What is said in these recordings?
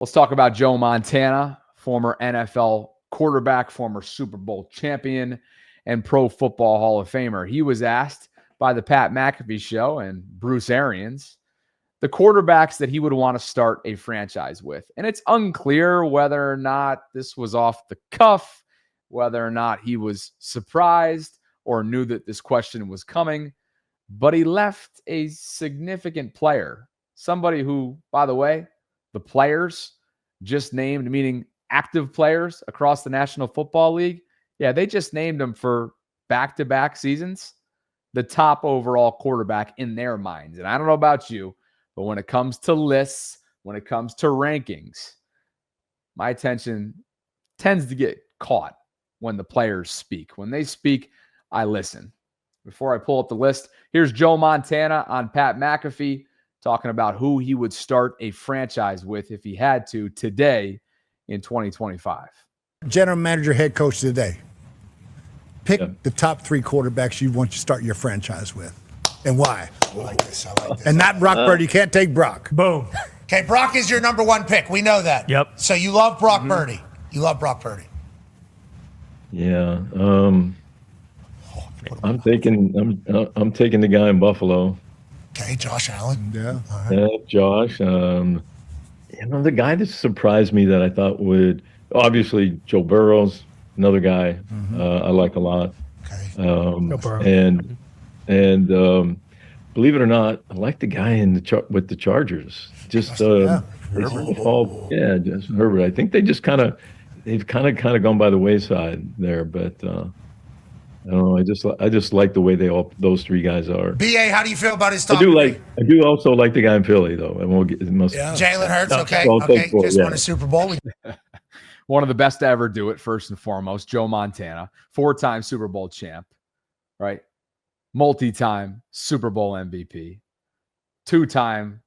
Let's talk about Joe Montana, former NFL quarterback, former Super Bowl champion, and Pro Football Hall of Famer. He was asked by the Pat McAfee Show and Bruce Arians the quarterbacks that he would want to start a franchise with. And it's unclear whether or not this was off the cuff, whether or not he was surprised or knew that this question was coming. But he left a significant player, somebody who, by the way, the players just named, meaning active players across the National Football League, yeah, they just named him for back-to-back seasons, the top overall quarterback in their minds. And I don't know about you, but when it comes to lists, when it comes to rankings, my attention tends to get caught when the players speak. When they speak, I listen. Before I pull up the list, here's Joe Montana on Pat McAfee talking about who he would start a franchise with if he had to today in 2025. General manager, head coach today. Pick the top 3 quarterbacks you want to start your franchise with. And why? I like this. I like this. And not Brock Purdy. You can't take Brock. Boom. Okay, Brock is your number 1 pick. We know that. Yep. So you love Brock Purdy. You love Brock Purdy. Yeah. I'm taking the guy in Buffalo. Okay, Josh Allen. Yeah. All right. Yeah, Josh. The guy that surprised me that I thought would obviously Joe Burrow's another guy I like a lot. Okay. And believe it or not, I like the guy in with the Chargers. Just Herbert. just Herbert. I think they've kind of gone by the wayside there, but I don't know. I just like the way those 3 guys are. BA, how do you feel about his top? I do also like the guy in Philly though. I won't get Jalen Hurts. Okay. Well, Okay. Just won a Super Bowl. One of the best to ever do it, first and foremost, Joe Montana, 4-time Super Bowl champ, right? Multi-time Super Bowl MVP, 2-time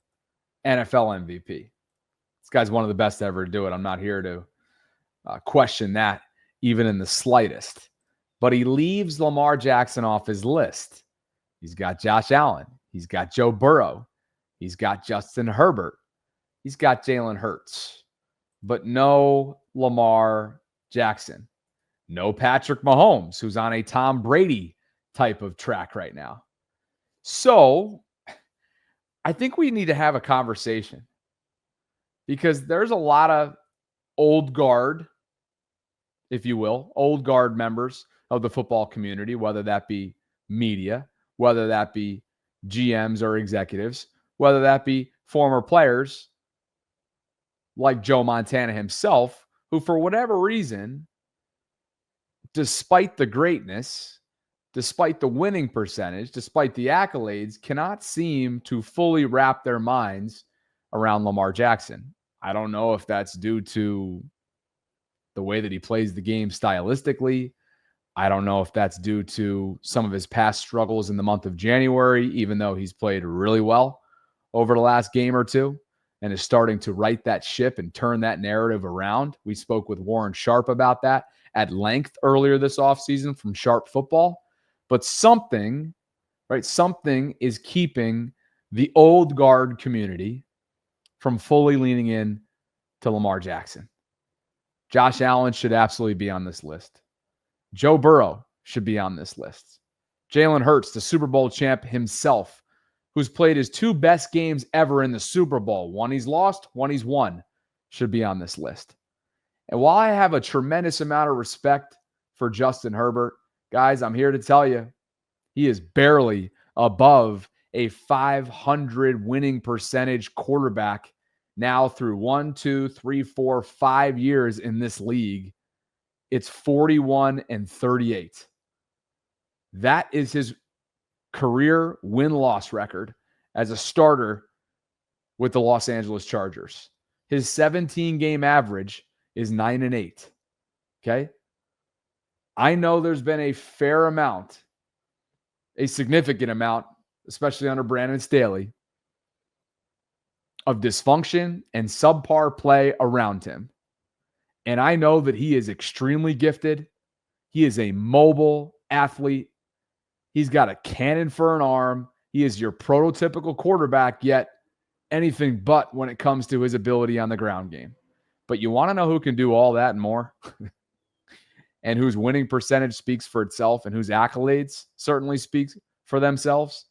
NFL MVP. This guy's one of the best to ever do it. I'm not here to question that even in the slightest. But he leaves Lamar Jackson off his list. He's got Josh Allen. He's got Joe Burrow. He's got Justin Herbert. He's got Jalen Hurts. But no Lamar Jackson. No Patrick Mahomes, who's on a Tom Brady type of track right now. So I think we need to have a conversation because there's a lot of old guard, if you will, old guard members of the football community, whether that be media, whether that be GMs or executives, whether that be former players like Joe Montana himself, who for whatever reason, despite the greatness, despite the winning percentage, despite the accolades, cannot seem to fully wrap their minds around Lamar Jackson. I don't know if that's due to the way that he plays the game stylistically. I don't know if that's due to some of his past struggles in the month of January, even though he's played really well over the last game or two and is starting to right that ship and turn that narrative around. We spoke with Warren Sharp about that at length earlier this offseason from Sharp Football. But something is keeping the old guard community from fully leaning in to Lamar Jackson. Josh Allen should absolutely be on this list. Joe Burrow should be on this list. Jalen Hurts, the Super Bowl champ himself, who's played his 2 best games ever in the Super Bowl. One he's lost, one he's won, should be on this list. And while I have a tremendous amount of respect for Justin Herbert, guys, I'm here to tell you, he is barely above a 500 winning percentage quarterback now through 5 years in this league. It's 41-38. That is his career win-loss record as a starter with the Los Angeles Chargers. His 17-game average is 9-8. Okay? I know there's been a fair amount, a significant amount, especially under Brandon Staley, of dysfunction and subpar play around him. And I know that he is extremely gifted. He is a mobile athlete. He's got a cannon for an arm. He is your prototypical quarterback, yet anything but when it comes to his ability on the ground game. But you want to know who can do all that and more? And whose winning percentage speaks for itself and whose accolades certainly speaks for themselves?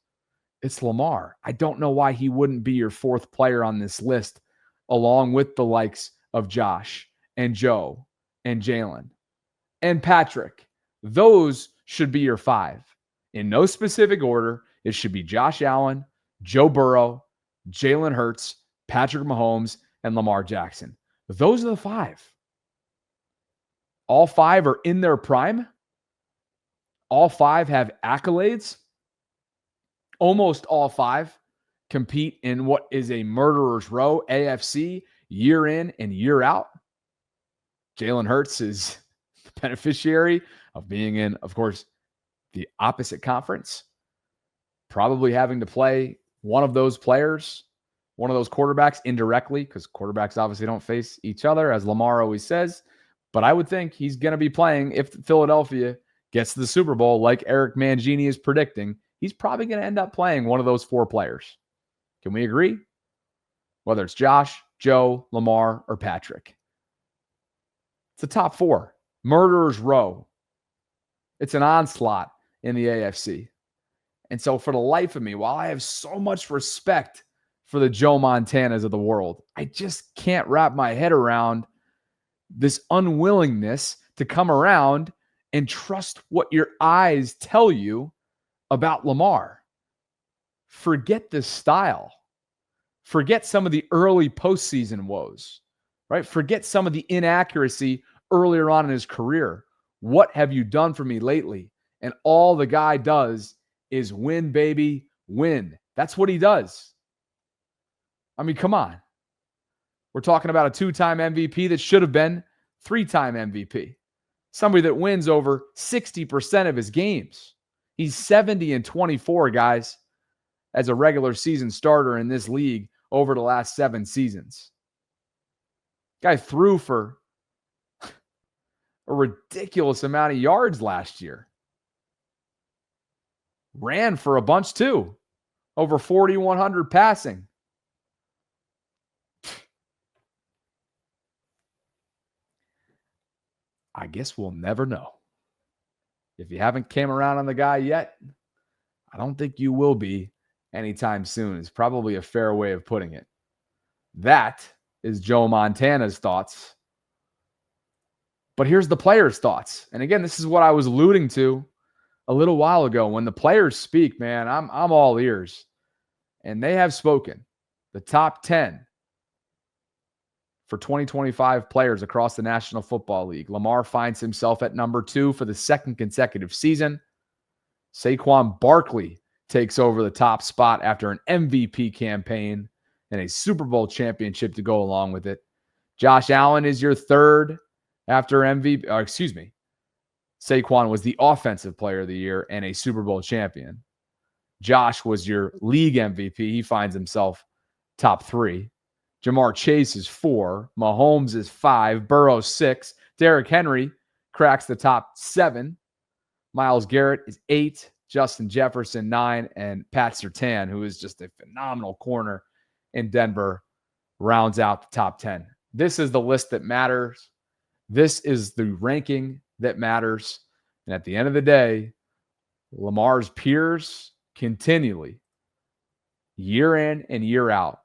It's Lamar. I don't know why he wouldn't be your fourth player on this list, along with the likes of Josh and Joe and Jalen and Patrick. Those should be your five. In no specific order, it should be Josh Allen, Joe Burrow, Jalen Hurts, Patrick Mahomes, and Lamar Jackson. Those are the five. All five are in their prime. All five have accolades. Almost all five compete in what is a murderer's row, AFC, year in and year out. Jalen Hurts is the beneficiary of being in, of course, the opposite conference. Probably having to play one of those players, one of those quarterbacks indirectly, because quarterbacks obviously don't face each other, as Lamar always says. But I would think he's going to be playing, if Philadelphia gets to the Super Bowl like Eric Mangini is predicting, he's probably going to end up playing one of those four players. Can we agree? Whether it's Josh, Joe, Lamar, or Patrick. It's the top four. Murderer's row. It's an onslaught in the AFC. And so for the life of me, while I have so much respect for the Joe Montanas of the world, I just can't wrap my head around this unwillingness to come around and trust what your eyes tell you about Lamar. Forget this style. Forget some of the early postseason woes, right? Forget some of the inaccuracy earlier on in his career. What have you done for me lately? And all the guy does is win, baby, win. That's what he does. I mean, come on. We're talking about a two-time MVP that should have been three-time MVP. Somebody that wins over 60% of his games. He's 70-24, guys, as a regular season starter in this league over the last 7 seasons. Guy threw for a ridiculous amount of yards last year. Ran for a bunch too. Over 4,100 passing. I guess we'll never know. If you haven't came around on the guy yet, I don't think you will be anytime soon. It's probably a fair way of putting it. That is Joe Montana's thoughts. But here's the players' thoughts. And again, this is what I was alluding to a little while ago. When the players speak, man, I'm all ears. And they have spoken. The top 10 for 2025 players across the National Football League. Lamar finds himself at number 2 for the second consecutive season. Saquon Barkley takes over the top spot after an MVP campaign and a Super Bowl championship to go along with it. Josh Allen is your third after MVP. Saquon was the offensive player of the year and a Super Bowl champion. Josh was your league MVP. He finds himself top 3. Jamar Chase is 4. Mahomes is 5. Burrow 6. Derrick Henry cracks the top 7. Myles Garrett is 8. Justin Jefferson 9. And Pat Surtain, who is just a phenomenal corner in Denver, rounds out the top 10. This is the list that matters. This is the ranking that matters. And at the end of the day, Lamar's peers continually, year in and year out,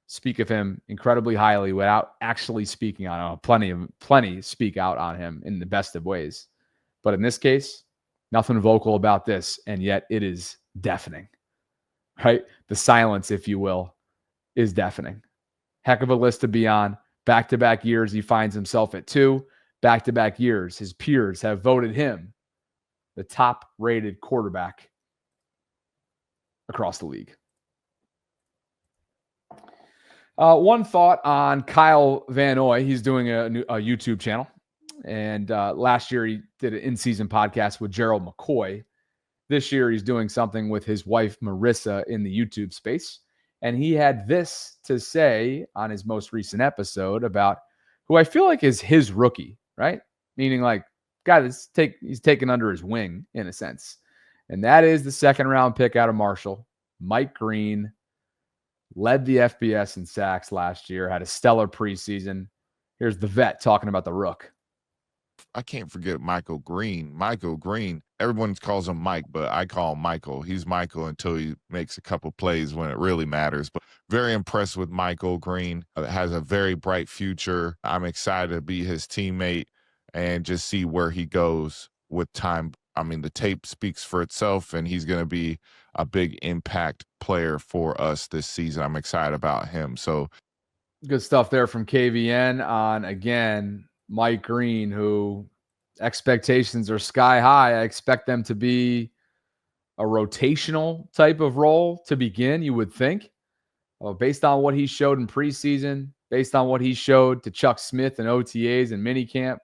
speak of him incredibly highly without actually speaking on him. Plenty speak out on him in the best of ways. But in this case, nothing vocal about this, and yet it is deafening, right? The silence, if you will, is deafening. Heck of a list to be on. Back-to-back years, he finds himself at 2. Back-to-back years, his peers have voted him the top-rated quarterback across the league. One thought on Kyle Van Noy. He's doing a YouTube channel. And last year, he did an in-season podcast with Gerald McCoy. This year, he's doing something with his wife, Marissa, in the YouTube space. And he had this to say on his most recent episode about who I feel like is his rookie, right? Meaning like, guy he's taken under his wing, in a sense. And that is the second-round pick out of Marshall, Mike Green, led the FBS in sacks last year, had a stellar preseason. Here's the vet talking about the Rook. I can't forget Michael Green. Michael Green, everyone calls him Mike, but I call him Michael. He's Michael until he makes a couple plays when it really matters. But very impressed with Michael Green. Has a very bright future. I'm excited to be his teammate and just see where he goes with time. I mean, the tape speaks for itself, and he's going to be a big impact player for us this season. I'm excited about him. So good stuff there from KVN on, again, Mike Green, who expectations are sky high. I expect them to be a rotational type of role to begin, you would think. Based on what he showed in preseason, based on what he showed to Chuck Smith and OTAs and minicamp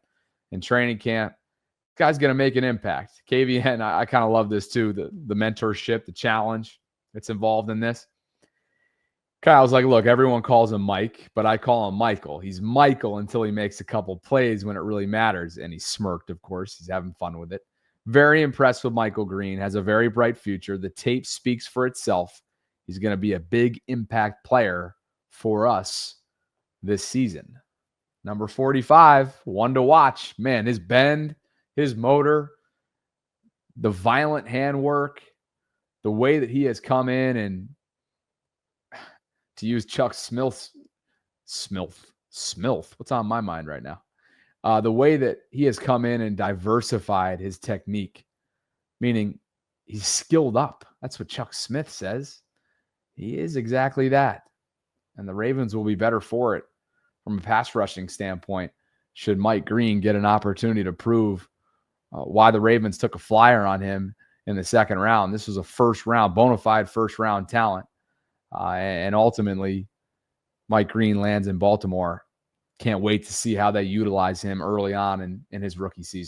and training camp, this guy's going to make an impact. KVN, I kind of love this too, the mentorship, the challenge that's involved in this. Kyle's like, look, everyone calls him Mike, but I call him Michael. He's Michael until he makes a couple plays when it really matters. And he smirked, of course. He's having fun with it. Very impressed with Michael Green. Has a very bright future. The tape speaks for itself. He's going to be a big impact player for us this season. Number 45, one to watch. Man, his bend, his motor, the violent handwork, the way that he has come in and, to use Chuck Smilth, what's on my mind right now? The way that he has come in and diversified his technique, meaning he's skilled up. That's what Chuck Smith says. He is exactly that. And the Ravens will be better for it from a pass rushing standpoint should Mike Green get an opportunity to prove why the Ravens took a flyer on him in the second round. This was a first round, bona fide first round talent. And ultimately, Mike Green lands in Baltimore. Can't wait to see how they utilize him early on in his rookie season.